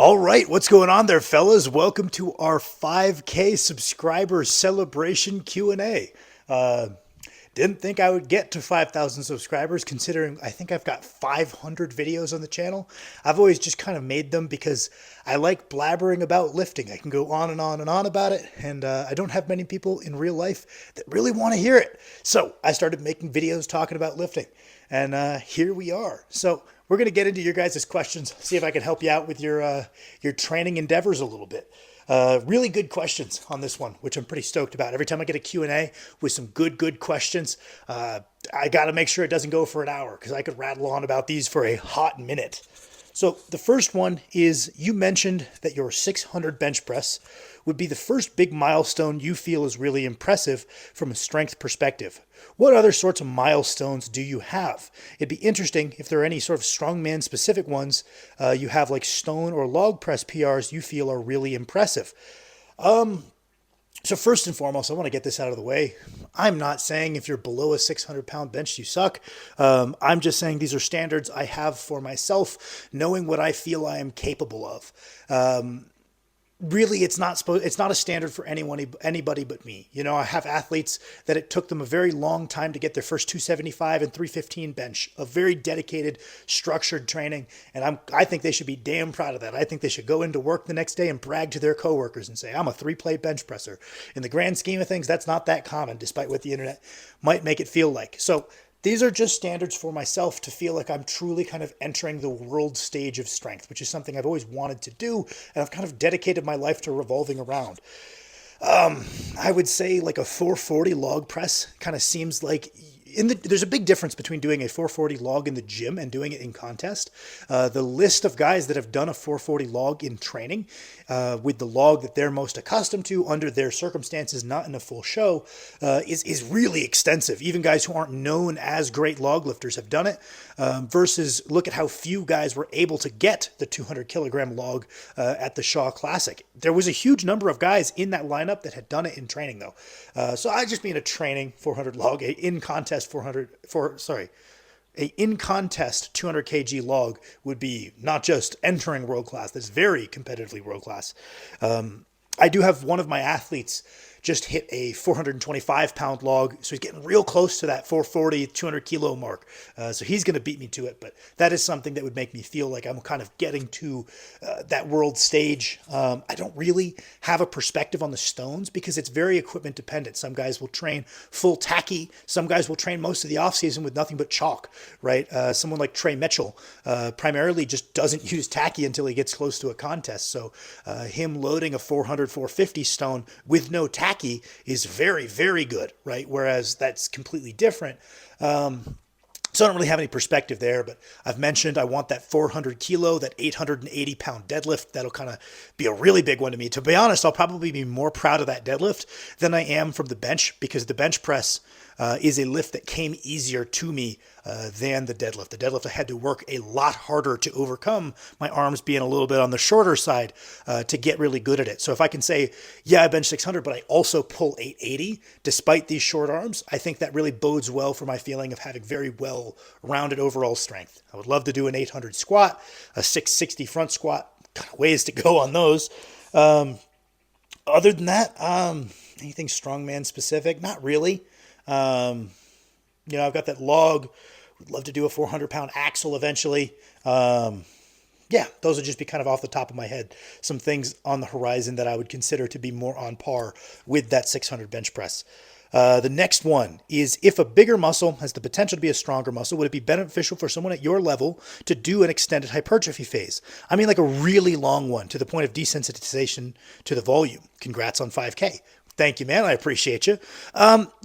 All right, what's going on there, fellas? Welcome to our 5K subscriber celebration Q&A. Didn't think I would get to 5,000 subscribers considering I think I've got 500 videos on the channel. I've always just kind of made them because I like blabbering about lifting. I can go on and on and on about it, and I don't have many people in real life that really want to hear it. So I started making videos talking about lifting, and here we are. So we're going to get into your guys' questions, see if I can help you out with your training endeavors a little bit. Really good questions on this one, which I'm pretty stoked about. Every time I get a Q&A with some good questions, I got to make sure it doesn't go for an hour because I could rattle on about these for a hot minute. So the first one is you mentioned that your 600 bench press would be the first big milestone you feel is really impressive from a strength perspective. What other sorts of milestones do you have? It'd be interesting if there are any sort of strongman specific ones you have, like stone or log press PRs you feel are really impressive. So first and foremost, I want to get this out of the way. I'm not saying if you're below a 600-pound bench, you suck. I'm just saying these are standards I have for myself, knowing what I feel I am capable of. Really, it's not a standard for anybody but me. You know, I have athletes that it took them a very long time to get their first 275 and 315 bench, a very dedicated, structured training, and I think they should be damn proud of that. I think they should go into work the next day and brag to their coworkers and say, I'm a 3-plate bench presser. In the grand scheme of things, that's not that common, despite what the internet might make it feel like. So these are just standards for myself to feel like I'm truly kind of entering the world stage of strength, which is something I've always wanted to do, and I've kind of dedicated my life to revolving around. I would say like a 440 log press kind of seems like there's a big difference between doing a 440 log in the gym and doing it in contest. The list of guys that have done a 440 log in training with the log that they're most accustomed to under their circumstances, not in a full show, is really extensive. Even guys who aren't known as great log lifters have done it, versus look at how few guys were able to get the 200 kilogram log at the Shaw Classic. There was a huge number of guys in that lineup that had done it in training though. So I just mean a training 400 log, a in contest in contest 200 kg log would be not just entering world class, that's very competitively world class. I do have one of my athletes just hit a 425 pound log. So he's getting real close to that 440, 200 kilo mark. So he's going to beat me to it. But that is something that would make me feel like I'm kind of getting to that world stage. I don't really have a perspective on the stones because it's very equipment dependent. Some guys will train full tacky. Some guys will train most of the off season with nothing but chalk, right? Someone like Trey Mitchell primarily just doesn't use tacky until he gets close to a contest. So him loading a 400, 450 stone with no tacky is very, very good, right? Whereas that's completely different. So I don't really have any perspective there, but I've mentioned I want that 400 kilo, that 880 pound deadlift. That'll kind of be a really big one to me. To be honest, I'll probably be more proud of that deadlift than I am from the bench because the bench press is a lift that came easier to me than the deadlift. The deadlift, I had to work a lot harder to overcome my arms being a little bit on the shorter side to get really good at it. So if I can say, yeah, I bench 600, but I also pull 880 despite these short arms, I think that really bodes well for my feeling of having very well-rounded overall strength. I would love to do an 800 squat, a 660 front squat. Got ways to go on those. Other than that, anything strongman specific? Not really. I've got that log. Would love to do a 400-pound axle eventually. Yeah, those would just be kind of off the top of my head. Some things on the horizon that I would consider to be more on par with that 600 bench press. The next one is if a bigger muscle has the potential to be a stronger muscle, would it be beneficial for someone at your level to do an extended hypertrophy phase? I mean, like a really long one to the point of desensitization to the volume. Congrats on 5K. Thank you, man. I appreciate you.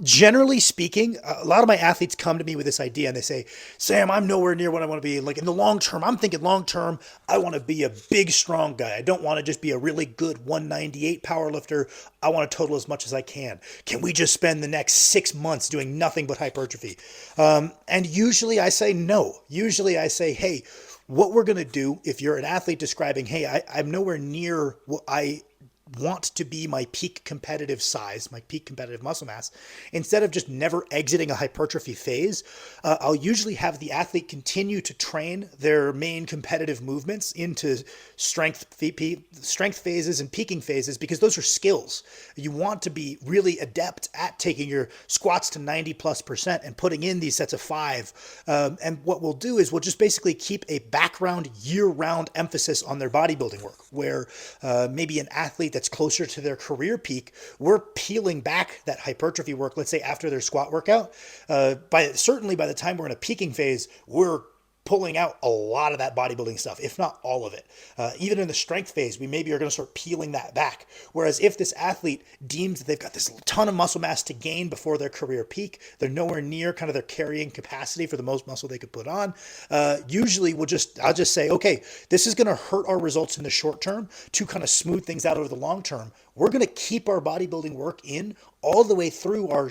Generally speaking, a lot of my athletes come to me with this idea and they say, Sam, I'm nowhere near what I want to be. Like in the long term, I'm thinking long term, I want to be a big, strong guy. I don't want to just be a really good 198 power lifter. I want to total as much as I can. Can we just spend the next 6 months doing nothing but hypertrophy? And usually I say no. Usually I say, hey, what we're going to do if you're an athlete describing, hey, I'm nowhere near what I want to be my peak competitive size, my peak competitive muscle mass, instead of just never exiting a hypertrophy phase, I'll usually have the athlete continue to train their main competitive movements into strength phases and peaking phases, because those are skills. You want to be really adept at taking your squats to 90+% and putting in these sets of 5. And what we'll do is we'll just basically keep a background year-round emphasis on their bodybuilding work, where maybe an athlete that's closer to their career peak, we're peeling back that hypertrophy work, let's say after their squat workout. Certainly by the time we're in a peaking phase, we're pulling out a lot of that bodybuilding stuff, if not all of it. Even in the strength phase, we maybe are going to start peeling that back. Whereas if this athlete deems that they've got this ton of muscle mass to gain before their career peak, they're nowhere near kind of their carrying capacity for the most muscle they could put on. Usually I'll just say, okay, this is going to hurt our results in the short term to kind of smooth things out over the long term. We're going to keep our bodybuilding work in all the way through our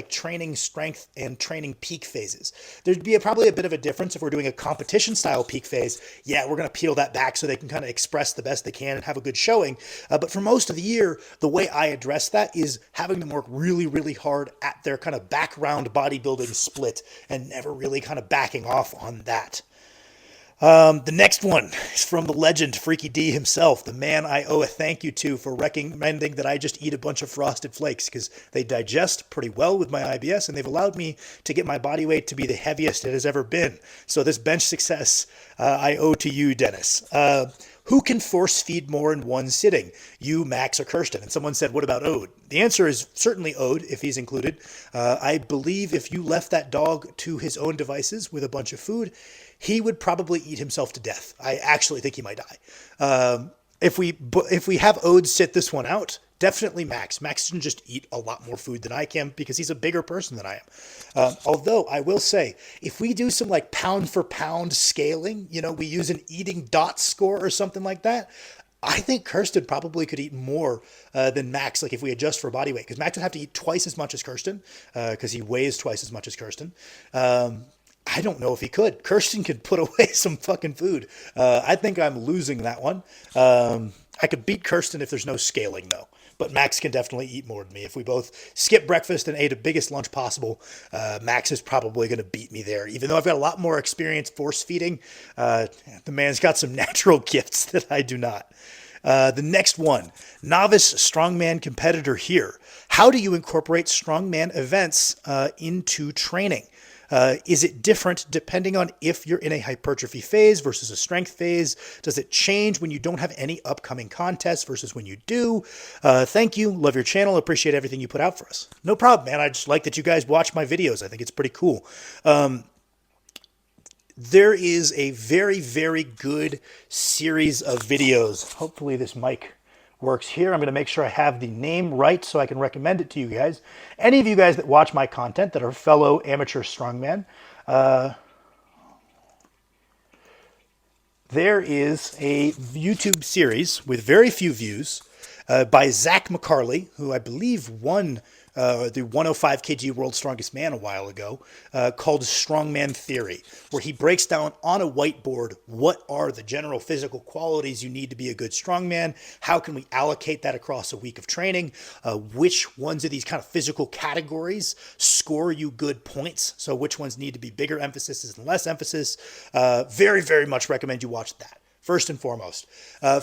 training strength and training peak phases. There'd be probably a bit of a difference if we're doing a competition style peak phase. Yeah, we're going to peel that back so they can kind of express the best they can and have a good showing. But for most of the year, the way I address that is having them work really, really hard at their kind of background bodybuilding split and never really kind of backing off on that. The next one is from the legend, Freaky D himself, the man I owe a thank you to for recommending that I just eat a bunch of Frosted Flakes, because they digest pretty well with my IBS, and they've allowed me to get my body weight to be the heaviest it has ever been. So this bench success I owe to you, Dennis. Who can force feed more in one sitting? You, Max, or Kirsten? And someone said, what about Ode? The answer is certainly Ode, if he's included. I believe if you left that dog to his own devices with a bunch of food, he would probably eat himself to death. I actually think he might die. If we have Ode sit this one out, definitely Max. Max can just eat a lot more food than I can because he's a bigger person than I am. Although I will say, if we do some like pound for pound scaling, we use an eating dot score or something like that, I think Kirsten probably could eat more than Max, like if we adjust for body weight, because Max would have to eat twice as much as Kirsten because he weighs twice as much as Kirsten. I don't know if he could. Kirsten could put away some fucking food. I think I'm losing that one. I could beat Kirsten if there's no scaling, though. But Max can definitely eat more than me. If we both skip breakfast and ate the biggest lunch possible, Max is probably going to beat me there. Even though I've got a lot more experience force feeding, the man's got some natural gifts that I do not. The next one, novice strongman competitor here. How do you incorporate strongman events into training? Is it different depending on if you're in a hypertrophy phase versus a strength phase? Does it change when you don't have any upcoming contests versus when you do? Thank you. Love your channel. Appreciate everything you put out for us. No problem, man. I just like that you guys watch my videos. I think it's pretty cool. There is a very, very good series of videos. Hopefully this mic works here. I'm going to make sure I have the name right so I can recommend it to you guys. Any of you guys that watch my content that are fellow amateur strongman, there is a YouTube series with very few views by Zach McCarley, who I believe won the 105 kg World's Strongest Man a while ago, called Strongman Theory, where he breaks down on a whiteboard what are the general physical qualities you need to be a good strongman, how can we allocate that across a week of training, which ones of these kind of physical categories score you good points, so which ones need to be bigger emphasis and less emphasis. Very, very much recommend you watch that. First and foremost,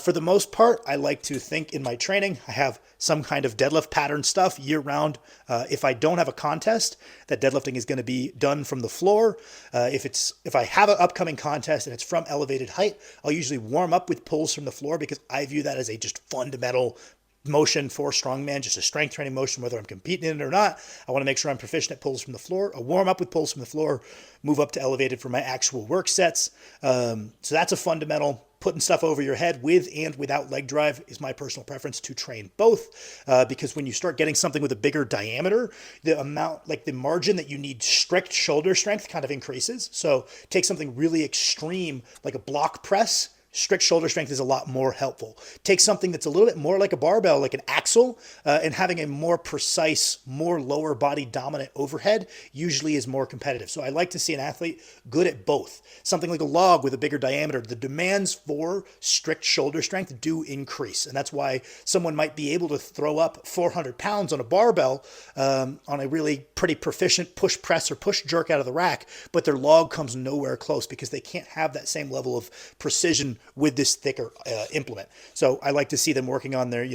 for the most part, I like to think in my training, I have some kind of deadlift pattern stuff year round. If I don't have a contest, that deadlifting is going to be done from the floor. If I have an upcoming contest and it's from elevated height, I'll usually warm up with pulls from the floor because I view that as a just fundamental motion for strongman, just a strength training motion, whether I'm competing in it or not. I want to make sure I'm proficient at pulls from the floor. I'll warm up with pulls from the floor, move up to elevated for my actual work sets. So that's a fundamental. Putting stuff over your head with and without leg drive is my personal preference to train both, because when you start getting something with a bigger diameter, the margin that you need strict shoulder strength kind of increases. So take something really extreme like a block press. strict shoulder strength is a lot more helpful. Take something that's a little bit more like a barbell, like an axle, and having a more precise, more lower body dominant overhead usually is more competitive. So I like to see an athlete good at both. Something like a log with a bigger diameter, the demands for strict shoulder strength do increase. And that's why someone might be able to throw up 400 pounds on a barbell on a really pretty proficient push press or push jerk out of the rack, but their log comes nowhere close because they can't have that same level of precision with this thicker implement. So I like to see them working on their,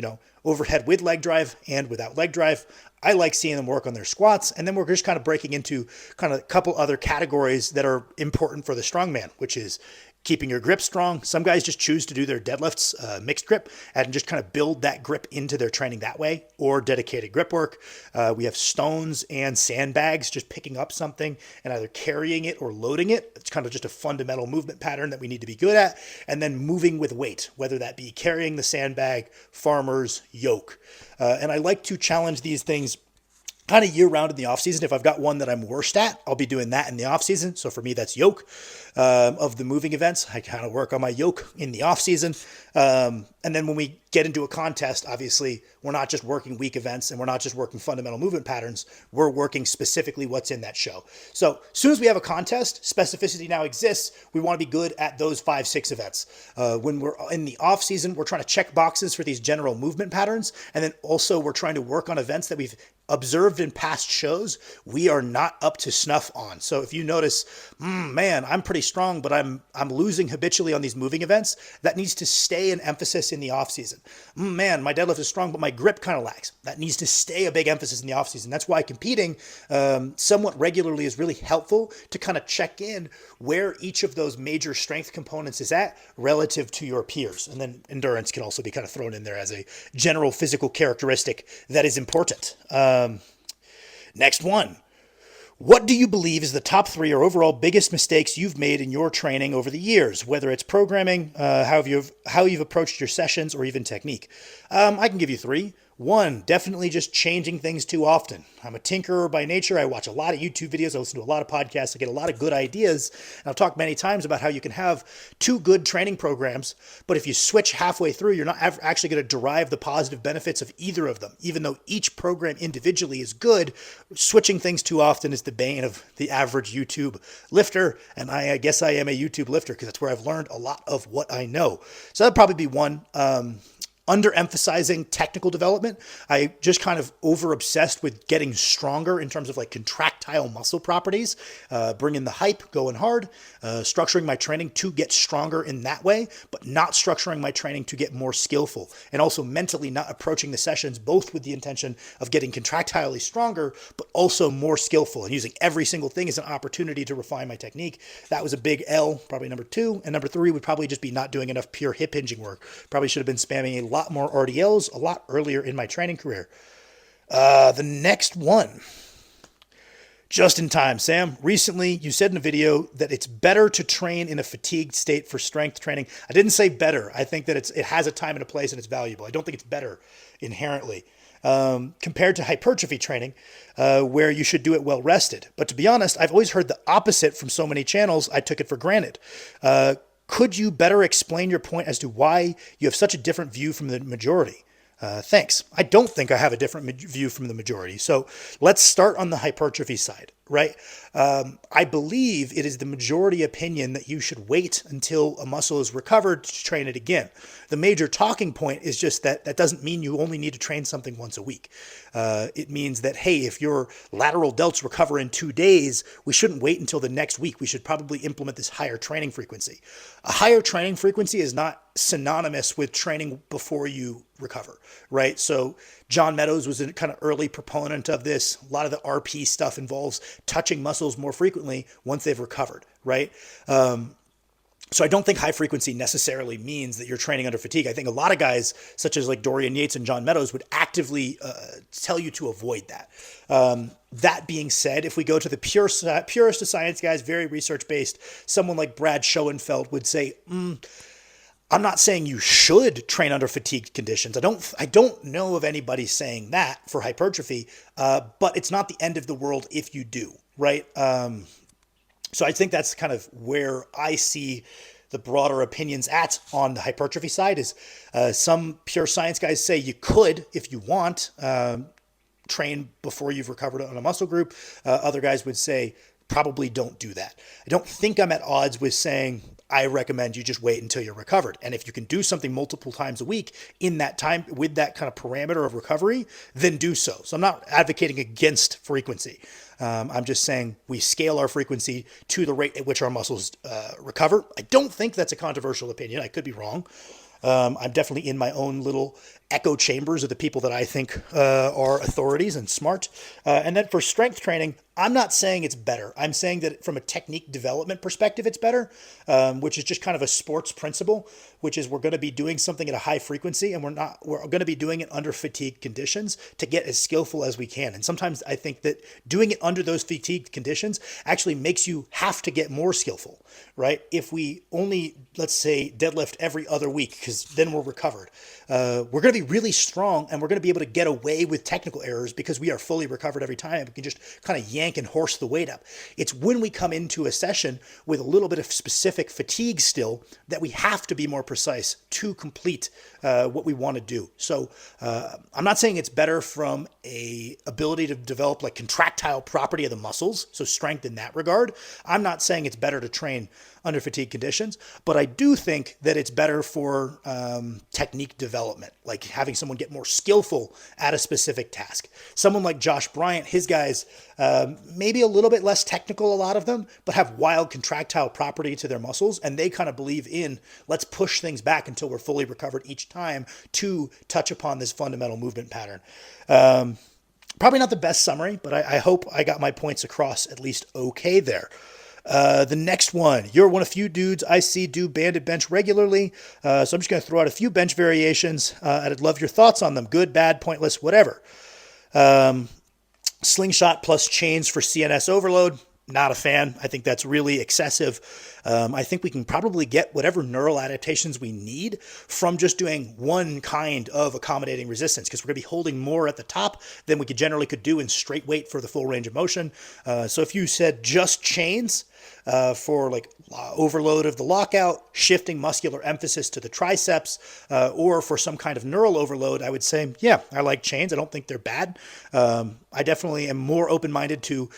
overhead with leg drive and without leg drive. I like seeing them work on their squats. And then we're just kind of breaking into kind of a couple other categories that are important for the strongman, which is keeping your grip strong. Some guys just choose to do their deadlifts mixed grip and just kind of build that grip into their training that way, or dedicated grip work. We have stones and sandbags, just picking up something and either carrying it or loading it. It's kind of just a fundamental movement pattern that we need to be good at. And then moving with weight, whether that be carrying the sandbag, farmers, yoke. And I like to challenge these things kind of year round in the off season. If I've got one that I'm worst at, I'll be doing that in the off season. So for me, that's yoke. Of the moving events, I kind of work on my yoke in the off season. And then when we get into a contest, obviously we're not just working weak events and we're not just working fundamental movement patterns. We're working specifically what's in that show. So as soon as we have a contest, specificity now exists. We want to be good at those 5-6 events. When we're in the off season, we're trying to check boxes for these general movement patterns. And then also we're trying to work on events that we've observed in past shows we are not up to snuff on. So if you notice, man, I'm pretty strong, but I'm losing habitually on these moving events, that needs to stay an emphasis in the off season. Man, my deadlift is strong, but my grip kind of lacks. That needs to stay a big emphasis in the off season. That's why competing somewhat regularly is really helpful to kind of check in where each of those major strength components is at relative to your peers. And then endurance can also be kind of thrown in there as a general physical characteristic that is important. Next one. What do you believe is the top 3 or overall biggest mistakes you've made in your training over the years, whether it's programming, how you've approached your sessions, or even technique? I can give you 3. 1, definitely just changing things too often. I'm a tinkerer by nature. I watch a lot of YouTube videos. I listen to a lot of podcasts. I get a lot of good ideas. And I've talked many times about how you can have 2 good training programs, but if you switch halfway through, you're not actually going to derive the positive benefits of either of them. Even though each program individually is good, switching things too often is the bane of the average YouTube lifter. And I guess I am a YouTube lifter because that's where I've learned a lot of what I know. So that'd probably be 1. Underemphasizing technical development. I just kind of over obsessed with getting stronger in terms of like contractile muscle properties, bringing the hype, going hard, structuring my training to get stronger in that way, but not structuring my training to get more skillful, and also mentally not approaching the sessions both with the intention of getting contractilely stronger, but also more skillful, and using every single thing as an opportunity to refine my technique. That was a big L, probably number 2. And number 3 would probably just be not doing enough pure hip hinging work. Probably should have been spamming a lot more RDLs a lot earlier in my training career. The next one. Just in time, Sam. Recently, you said in a video that it's better to train in a fatigued state for strength training. I didn't say better. I think that it has a time and a place and it's valuable. I don't think it's better inherently compared to hypertrophy training, where you should do it well rested. But to be honest, I've always heard the opposite from so many channels, I took it for granted. Could you better explain your point as to why you have such a different view from the majority? Thanks. I don't think I have a different view from the majority. So let's start on the hypertrophy side, right? I believe it is the majority opinion that you should wait until a muscle is recovered to train it again. The major talking point is just that doesn't mean you only need to train something once a week. It means that, hey, if your lateral delts recover in 2 days, we shouldn't wait until the next week. We should probably implement this higher training frequency. A higher training frequency is not synonymous with training before you recover, right? So John Meadows was a kind of early proponent of this. A lot of the RP stuff involves touching muscles more frequently once they've recovered, right? So I don't think high frequency necessarily means that you're training under fatigue. I think a lot of guys, such as like Dorian Yates and John Meadows, would actively tell you to avoid that. That being said, if we go to the purest of science guys, very research-based, someone like Brad Schoenfeld would say, I'm not saying you should train under fatigued conditions. I don't know of anybody saying that for hypertrophy, but it's not the end of the world if you do, right? So I think that's kind of where I see the broader opinions at on the hypertrophy side is some pure science guys say you could, if you want, train before you've recovered on a muscle group. Other guys would say probably don't do that. I don't think I'm at odds with saying I recommend you just wait until you're recovered. And if you can do something multiple times a week in that time with that kind of parameter of recovery, then do so. So I'm not advocating against frequency. I'm just saying we scale our frequency to the rate at which our muscles recover. I don't think that's a controversial opinion. I could be wrong. I'm definitely in my own little echo chambers of the people that I think are authorities and smart. And then for strength training, I'm not saying it's better. I'm saying that from a technique development perspective, it's better, which is just kind of a sports principle, which is we're going to be doing something at a high frequency and we're going to be doing it under fatigue conditions to get as skillful as we can. And sometimes I think that doing it under those fatigued conditions actually makes you have to get more skillful, right? If we only, let's say, deadlift every other week, because then we're recovered, we're going to be really strong and we're going to be able to get away with technical errors because we are fully recovered every time. We can just kind of yank and horse the weight up. It's when we come into a session with a little bit of specific fatigue still that we have to be more precise to complete what we want to do. So I'm not saying it's better from a ability to develop like contractile property of the muscles, so strength in that regard. I'm not saying it's better to train under fatigue conditions, but I do think that it's better for technique development, like having someone get more skillful at a specific task. Someone like Josh Bryant, his guys, maybe a little bit less technical, a lot of them, but have wild contractile property to their muscles, and they kind of believe in let's push things back until we're fully recovered each time to touch upon this fundamental movement pattern. Probably not the best summary, but I hope I got my points across at least okay there. The next one, you're one of few dudes I see do banded bench regularly. So I'm just going to throw out a few bench variations. I'd love your thoughts on them. Good, bad, pointless, whatever. Slingshot plus chains for CNS overload. Not a fan. I think that's really excessive. I think we can probably get whatever neural adaptations we need from just doing one kind of accommodating resistance, because we're going to be holding more at the top than we could do in straight weight for the full range of motion. So if you said just chains for like overload of the lockout, shifting muscular emphasis to the triceps, or for some kind of neural overload, I would say, yeah, I like chains. I don't think they're bad. I definitely am more open-minded to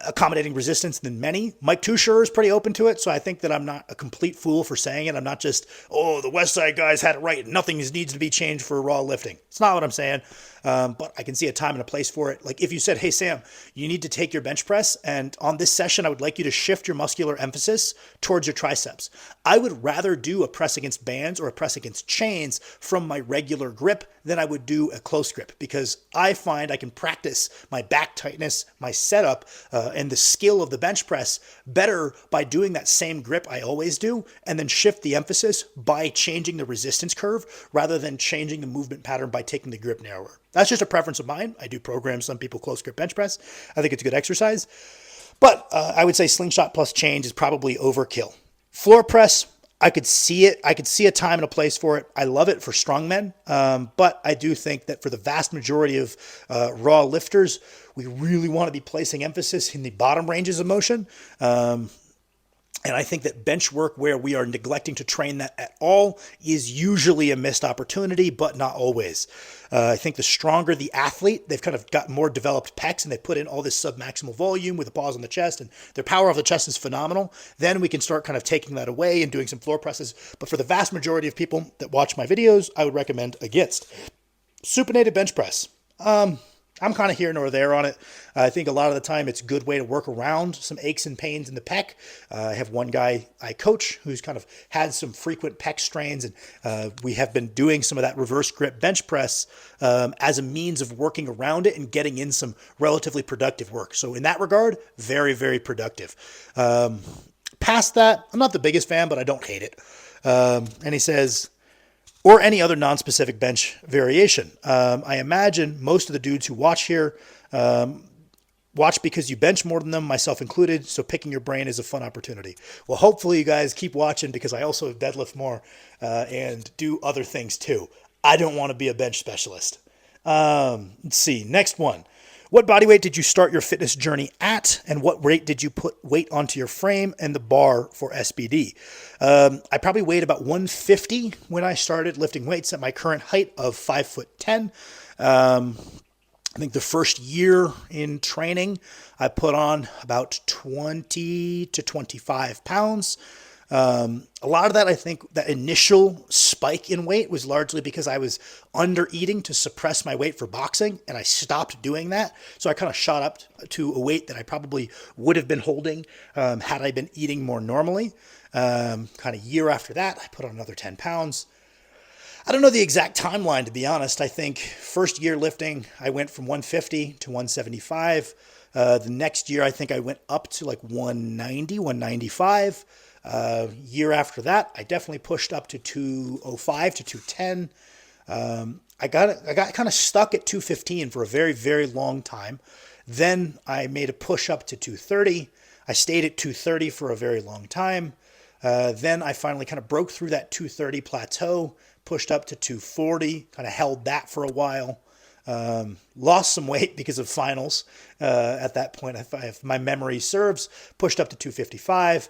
accommodating resistance than many. Mike Tushar is pretty open to it, so I think that I'm not a complete fool for saying it. I'm not just, oh, the West Side guys had it right and nothing needs to be changed for raw lifting. It's not what I'm saying, but I can see a time and a place for it. Like if you said, hey, Sam, you need to take your bench press, and on this session, I would like you to shift your muscular emphasis towards your triceps. I would rather do a press against bands or a press against chains from my regular grip than I would do a close grip, because I find I can practice my back tightness, my setup, and the skill of the bench press better by doing that same grip I always do, and then shift the emphasis by changing the resistance curve rather than changing the movement pattern by taking the grip narrower. That's just a preference of mine. I do program some people close grip bench press. I think it's a good exercise, but I would say slingshot plus chains is probably overkill. Floor press, I could see it. I could see a time and a place for it. I love it for strongmen, but I do think that for the vast majority of raw lifters, we really want to be placing emphasis in the bottom ranges of motion. And I think that bench work where we are neglecting to train that at all is usually a missed opportunity, but not always. I think the stronger the athlete, they've kind of got more developed pecs and they put in all this submaximal volume with a pause on the chest, and their power off the chest is phenomenal. Then we can start kind of taking that away and doing some floor presses. But for the vast majority of people that watch my videos, I would recommend against. Supinated bench press. I'm kind of here nor there on it. I think a lot of the time it's a good way to work around some aches and pains in the pec. I have one guy I coach who's kind of had some frequent pec strains, and we have been doing some of that reverse grip bench press as a means of working around it and getting in some relatively productive work. So in that regard, very, very productive. Past that, I'm not the biggest fan, but I don't hate it. And he says, or any other non-specific bench variation. I imagine most of the dudes who watch here watch because you bench more than them, myself included, so picking your brain is a fun opportunity. Well, hopefully you guys keep watching, because I also deadlift more and do other things too. I don't want to be a bench specialist. Let's see, next one. What body weight did you start your fitness journey at, and what rate did you put weight onto your frame and the bar for SBD? I probably weighed about 150 when I started lifting weights at my current height of 5'10". I think the first year in training, I put on about 20 to 25 pounds. A lot of that, I think, that initial spike in weight was largely because I was under eating to suppress my weight for boxing, and I stopped doing that. So I kind of shot up to a weight that I probably would have been holding had I been eating more normally. Kind of year after that, I put on another 10 pounds. I don't know the exact timeline, to be honest. I think first year lifting, I went from 150 to 175. The next year, I think I went up to like 190, 195. Year after that, I definitely pushed up to 205 to 210. I got kind of stuck at 215 for a very, very long time. Then I made a push up to 230. I stayed at 230 for a very long time. Then I finally kind of broke through that 230 plateau, pushed up to 240, kind of held that for a while. Lost some weight because of finals at that point, if my memory serves, pushed up to 255.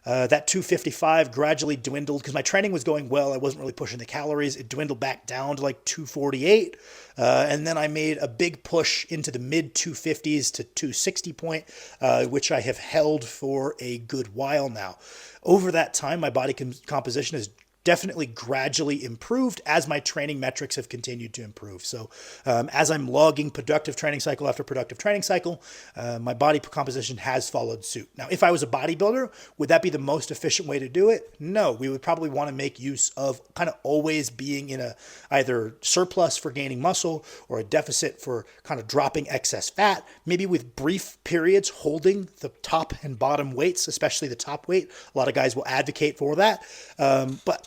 That 255 gradually dwindled because my training was going well. I wasn't really pushing the calories. It dwindled back down to like 248. And then I made a big push into the mid 250s to 260 point, which I have held for a good while now. Over that time, my body composition has definitely gradually improved as my training metrics have continued to improve. So as I'm logging productive training cycle after productive training cycle, my body composition has followed suit. Now, if I was a bodybuilder, would that be the most efficient way to do it? No, we would probably want to make use of kind of always being in a either surplus for gaining muscle or a deficit for kind of dropping excess fat, maybe with brief periods holding the top and bottom weights, especially the top weight. A lot of guys will advocate for that. But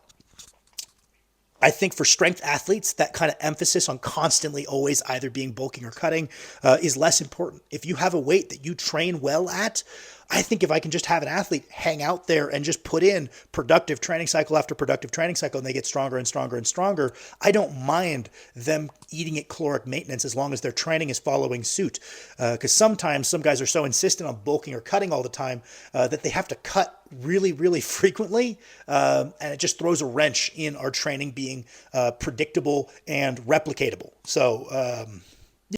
I think for strength athletes, that kind of emphasis on constantly always either being bulking or cutting is less important. If you have a weight that you train well at, I think if I can just have an athlete hang out there and just put in productive training cycle after productive training cycle and they get stronger and stronger and stronger, I don't mind them eating at caloric maintenance as long as their training is following suit. Because sometimes some guys are so insistent on bulking or cutting all the time that they have to cut really, really frequently. And it just throws a wrench in our training being predictable and replicatable. So